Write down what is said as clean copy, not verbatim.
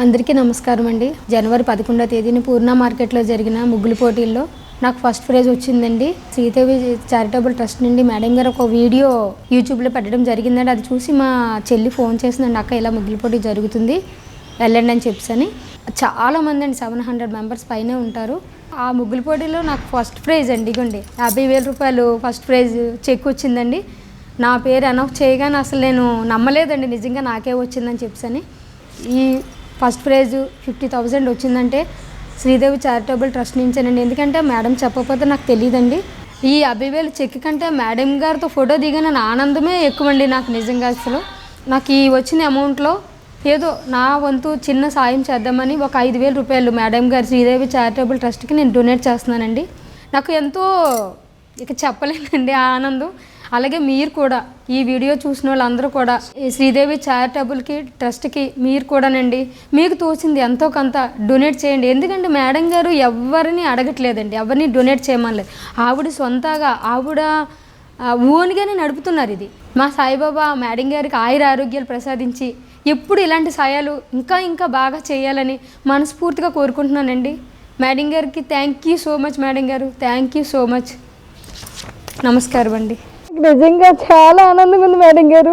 అందరికీ నమస్కారం అండి. జనవరి 11వ తేదీన పూర్ణ మార్కెట్లో జరిగిన ముగ్గుల పోటీల్లో నాకు ఫస్ట్ ప్రైజ్ వచ్చిందండి. శ్రీదేవి చారిటబుల్ ట్రస్ట్ నుండి మేడం గారు ఒక వీడియో యూట్యూబ్లో పెట్టడం జరిగిందండి. అది చూసి మా చెల్లి ఫోన్ చేసిందండి, అక్క ఇలా ముగ్గుల పోటీ జరుగుతుంది వెళ్ళండి అని చెప్పని. చాలామంది అండి, 700 మెంబర్స్ పైనే ఉంటారు. ఆ ముగ్గుల పోటీలో నాకు ఫస్ట్ ప్రైజ్ అండి, ఇగోండి 50,000 రూపాయలు ఫస్ట్ ప్రైజ్ చెక్ వచ్చిందండి. నా పేరు అనౌన్స్ చేయగానే అసలు నేను నమ్మలేదండి, నిజంగా నాకే వచ్చిందని చెప్పని. ఈ ఫస్ట్ ప్రైజ్ 50,000 వచ్చిందంటే శ్రీదేవి చారిటబుల్ ట్రస్ట్ నుంచేనండి. ఎందుకంటే మేడం చెప్పకపోతే నాకు తెలియదండి. ఈ 50,000 చెక్ కంటే మేడం గారితో ఫోటో దిగిన నా ఆనందమే ఎక్కువండి నాకు నిజంగా. అసలు నాకు ఈ వచ్చిన అమౌంట్లో ఏదో నా వంతు చిన్న సాయం చేద్దామని ఒక 5,000 రూపాయలు మేడం గారు శ్రీదేవి చారిటబుల్ ట్రస్ట్కి నేను డొనేట్ చేస్తున్నానండి. నాకు ఎంతో ఇక చెప్పలేనండి ఆ ఆనందం. అలాగే మీరు కూడా ఈ వీడియో చూసిన వాళ్ళందరూ కూడా ఈ శ్రీదేవి చారిటబుల్కి ట్రస్ట్కి మీరు కూడానండి మీకు తోచింది ఎంతో కొంత డొనేట్ చేయండి. ఎందుకంటే మేడం గారు ఎవరిని అడగట్లేదండి, ఎవరిని డొనేట్ చేయమనలేదు. ఆవిడ సొంతగా ఆవిడ ఓన్గానే నడుపుతున్నారు ఇది. మా సాయిబాబా మేడం గారికి ఆయుర ఆరోగ్యాలు ప్రసాదించి ఎప్పుడు ఇలాంటి సాయాలు ఇంకా ఇంకా బాగా చేయాలని మనస్ఫూర్తిగా కోరుకుంటున్నానండి. మేడం గారికి thank you so much. Madam గారు థ్యాంక్ యూ సో మచ్. నమస్కారం అండి. నిజంగా చాలా ఆనందంగా ఉంది మేడం గారు.